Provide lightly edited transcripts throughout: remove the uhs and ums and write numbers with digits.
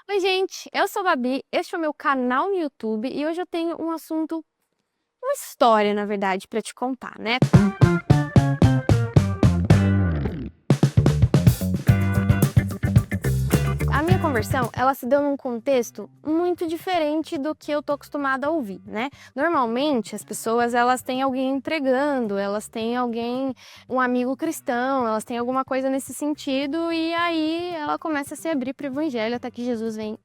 Oi, gente, eu sou a Babi, este é o meu canal no YouTube e hoje eu tenho um assunto, uma história, na verdade, para te contar, né? A minha conversão, ela se deu num contexto muito diferente do que eu tô acostumada a ouvir, né? Normalmente, as pessoas, elas têm alguém entregando, elas têm alguém, um amigo cristão, elas têm alguma coisa nesse sentido e aí ela começa a se abrir para o evangelho até que Jesus vem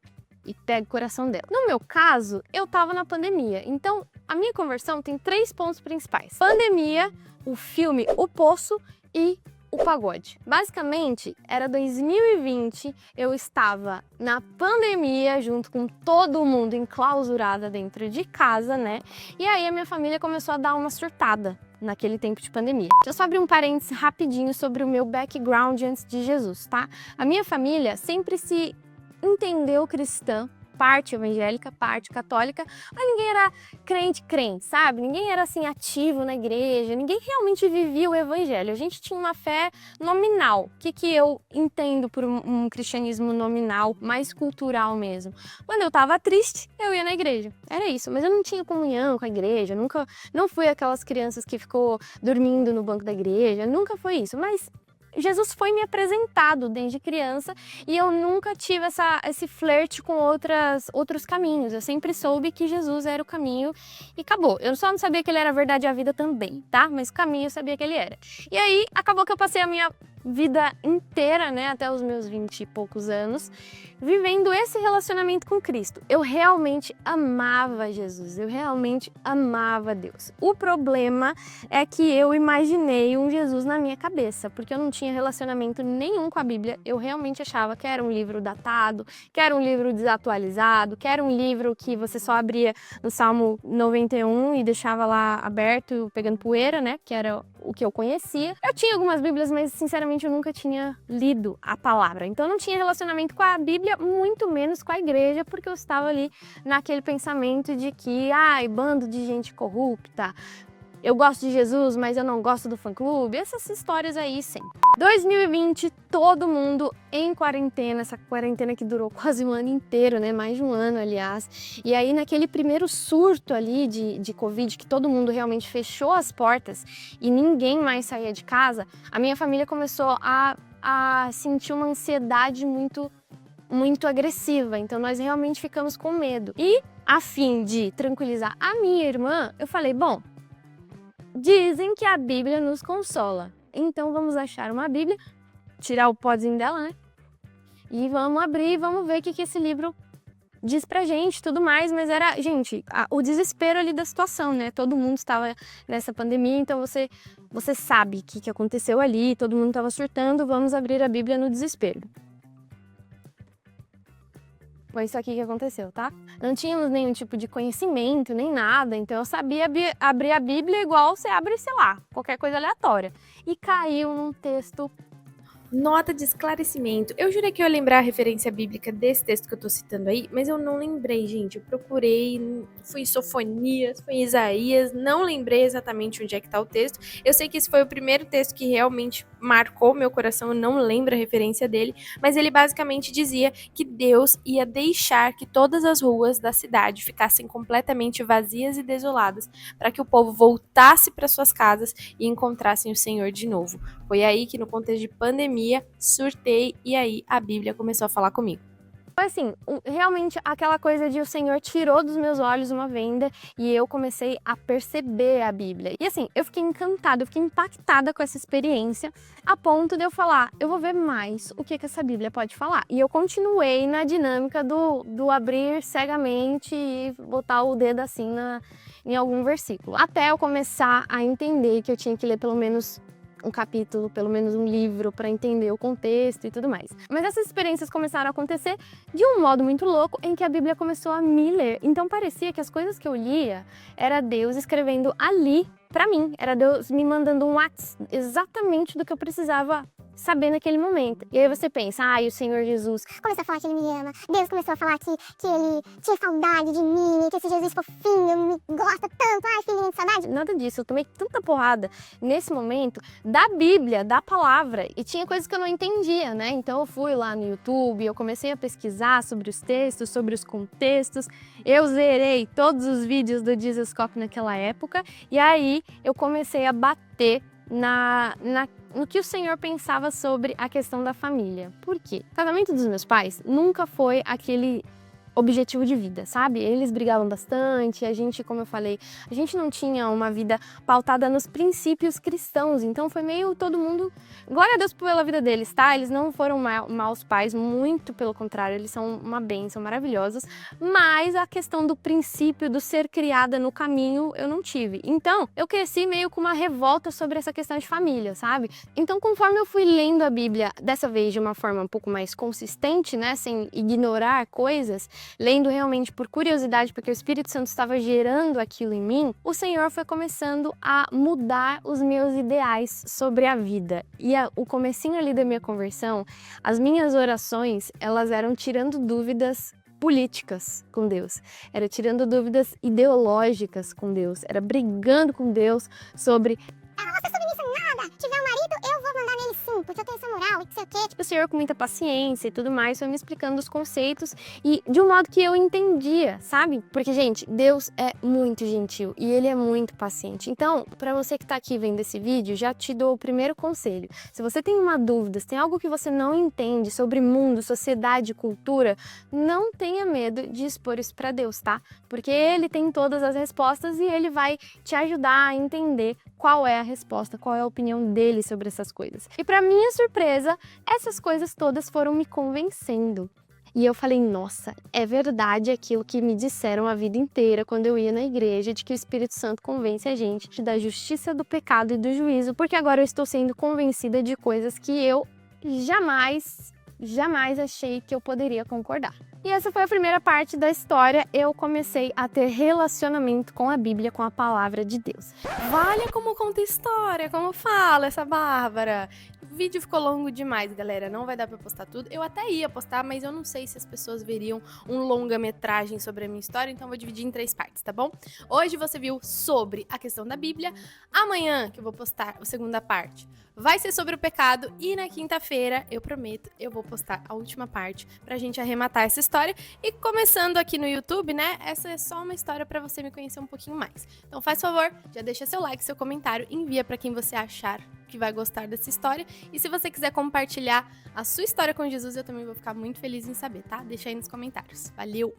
e pega o coração dela. No meu caso, eu tava na pandemia, então a minha conversão tem 3 pontos principais: pandemia, o filme O Poço e o pagode. Basicamente, era 2020, eu estava na pandemia junto com todo mundo enclausurada dentro de casa, né? E aí a minha família começou a dar uma surtada naquele tempo de pandemia. Deixa eu só abrir um parênteses rapidinho sobre o meu background antes de Jesus, tá? A minha família sempre se entendeu cristã, parte evangélica, parte católica, mas ninguém era crente, sabe? Ninguém era assim ativo na igreja, ninguém realmente vivia o evangelho. A gente tinha uma fé nominal. O que eu entendo por um cristianismo nominal, mais cultural mesmo? Quando eu tava triste, eu ia na igreja. Era isso, mas eu não tinha comunhão com a igreja, não fui aquelas crianças que ficou dormindo no banco da igreja, nunca foi isso, mas Jesus foi me apresentado desde criança e eu nunca tive esse flerte com outros caminhos. Eu sempre soube que Jesus era o caminho e acabou. Eu só não sabia que ele era a verdade e a vida também, tá? Mas o caminho eu sabia que ele era. E aí, acabou que eu passei a minha vida inteira, né, até os meus 20 e poucos anos, vivendo esse relacionamento com Cristo. Eu realmente amava Jesus, eu realmente amava Deus. O problema é que eu imaginei um Jesus na minha cabeça, porque eu não tinha relacionamento nenhum com a Bíblia. Eu realmente achava que era um livro datado, que era um livro desatualizado, que era um livro que você só abria no Salmo 91 e deixava lá aberto, pegando poeira, né? Que era o que eu conhecia. Eu tinha algumas Bíblias, mas sinceramente eu nunca tinha lido a palavra. Então eu não tinha relacionamento com a Bíblia, muito menos com a igreja, porque eu estava ali naquele pensamento de que, ai, bando de gente corrupta, eu gosto de Jesus, mas eu não gosto do fã-clube, essas histórias aí sempre. 2020, todo mundo em quarentena, essa quarentena que durou quase um ano inteiro, né? Mais de um ano, aliás. E aí, naquele primeiro surto ali de Covid, que todo mundo realmente fechou as portas e ninguém mais saía de casa, a minha família começou a sentir uma ansiedade muito agressiva. Então, nós realmente ficamos com medo. E, a fim de tranquilizar a minha irmã, eu falei, bom, dizem que a Bíblia nos consola. Então vamos achar uma Bíblia, tirar o pozinho dela, né? E vamos abrir e vamos ver o que esse livro diz pra gente, tudo mais. Mas era, gente, o desespero ali da situação, né? Todo mundo estava nessa pandemia, então você sabe o que aconteceu ali, todo mundo estava surtando, vamos abrir a Bíblia no desespero. Foi isso aqui que aconteceu, tá? Não tínhamos nenhum tipo de conhecimento, nem nada, então eu sabia abrir a Bíblia igual você abre, sei lá, qualquer coisa aleatória. E caiu num texto. Nota de esclarecimento. Eu jurei que eu ia lembrar a referência bíblica desse texto que eu tô citando aí, mas eu não lembrei, gente. Eu procurei, fui em Sofonias, fui em Isaías, não lembrei exatamente onde é que tá o texto. Eu sei que esse foi o primeiro texto que realmente marcou meu coração, eu não lembro a referência dele, mas ele basicamente dizia que Deus ia deixar que todas as ruas da cidade ficassem completamente vazias e desoladas, para que o povo voltasse para suas casas e encontrassem o Senhor de novo. Foi aí que, no contexto de pandemia, surtei e aí a Bíblia começou a falar comigo. Assim, realmente aquela coisa de o Senhor tirou dos meus olhos uma venda e eu comecei a perceber a Bíblia. E assim, eu fiquei encantada, eu fiquei impactada com essa experiência, a ponto de eu falar, eu vou ver mais o que essa Bíblia pode falar. E eu continuei na dinâmica do abrir cegamente e botar o dedo assim em algum versículo. Até eu começar a entender que eu tinha que ler pelo menos um capítulo, pelo menos um livro, para entender o contexto e tudo mais. Mas essas experiências começaram a acontecer de um modo muito louco, em que a Bíblia começou a me ler. Então parecia que as coisas que eu lia era Deus escrevendo ali para mim, era Deus me mandando um WhatsApp exatamente do que eu precisava saber naquele momento. E aí você pensa, o Senhor Jesus começou a falar que ele me ama. Deus começou a falar que ele tinha saudade de mim, que esse Jesus fofinho me gosta tanto. Ai, filhinho de saudade. Nada disso, eu tomei tanta porrada nesse momento da Bíblia, da palavra, e tinha coisas que eu não entendia, né? Então eu fui lá no YouTube, eu comecei a pesquisar sobre os textos, sobre os contextos, eu zerei todos os vídeos do Jesus Cop naquela época, e aí eu comecei a bater no que o Senhor pensava sobre a questão da família. Por quê? O casamento dos meus pais nunca foi aquele objetivo de vida, sabe? Eles brigavam bastante, a gente, como eu falei, a gente não tinha uma vida pautada nos princípios cristãos, então foi meio todo mundo, glória a Deus pela vida deles, tá? Eles não foram maus pais, muito pelo contrário, eles são uma bênção, maravilhosos, mas a questão do princípio, do ser criada no caminho, eu não tive. Então, eu cresci meio com uma revolta sobre essa questão de família, sabe? Então, conforme eu fui lendo a Bíblia, dessa vez de uma forma um pouco mais consistente, né, sem ignorar coisas, lendo realmente por curiosidade, porque o Espírito Santo estava gerando aquilo em mim, o Senhor foi começando a mudar os meus ideais sobre a vida. E o comecinho ali da minha conversão, as minhas orações, elas eram tirando dúvidas políticas com Deus, era tirando dúvidas ideológicas com Deus, era brigando com Deus sobre Você sobre isso nada. Tiver um marido, eu vou mandar nele sim, porque eu tenho essa moral e que sei o quê. o Senhor com muita paciência e tudo mais, foi me explicando os conceitos e de um modo que eu entendia, sabe? Porque, gente, Deus é muito gentil e Ele é muito paciente. Então, para você que tá aqui vendo esse vídeo, já te dou o primeiro conselho. Se você tem uma dúvida, se tem algo que você não entende sobre mundo, sociedade, cultura, não tenha medo de expor isso para Deus, tá? Porque Ele tem todas as respostas e Ele vai te ajudar a entender qual é a resposta, qual é a opinião dele sobre essas coisas. E para minha surpresa, essas coisas todas foram me convencendo. E eu falei, nossa, é verdade aquilo que me disseram a vida inteira quando eu ia na igreja, de que o Espírito Santo convence a gente da justiça, do pecado e do juízo, porque agora eu estou sendo convencida de coisas que eu jamais achei que eu poderia concordar. E essa foi a primeira parte da história. Eu comecei a ter relacionamento com a Bíblia, com a palavra de Deus. Olha como conta história, como fala essa Bárbara. O vídeo ficou longo demais, galera. Não vai dar pra postar tudo. Eu até ia postar, mas eu não sei se as pessoas veriam um longa-metragem sobre a minha história, então eu vou dividir em 3 partes, tá bom? Hoje você viu sobre a questão da Bíblia. Amanhã, que eu vou postar a segunda parte, vai ser sobre o pecado. E na quinta-feira, eu prometo, eu vou postar a última parte pra gente arrematar essa história. E começando aqui no YouTube, né? Essa é só uma história pra você me conhecer um pouquinho mais. Então faz favor, já deixa seu like, seu comentário, envia pra quem você achar que vai gostar dessa história. E se você quiser compartilhar a sua história com Jesus, eu também vou ficar muito feliz em saber, tá? Deixa aí nos comentários. Valeu!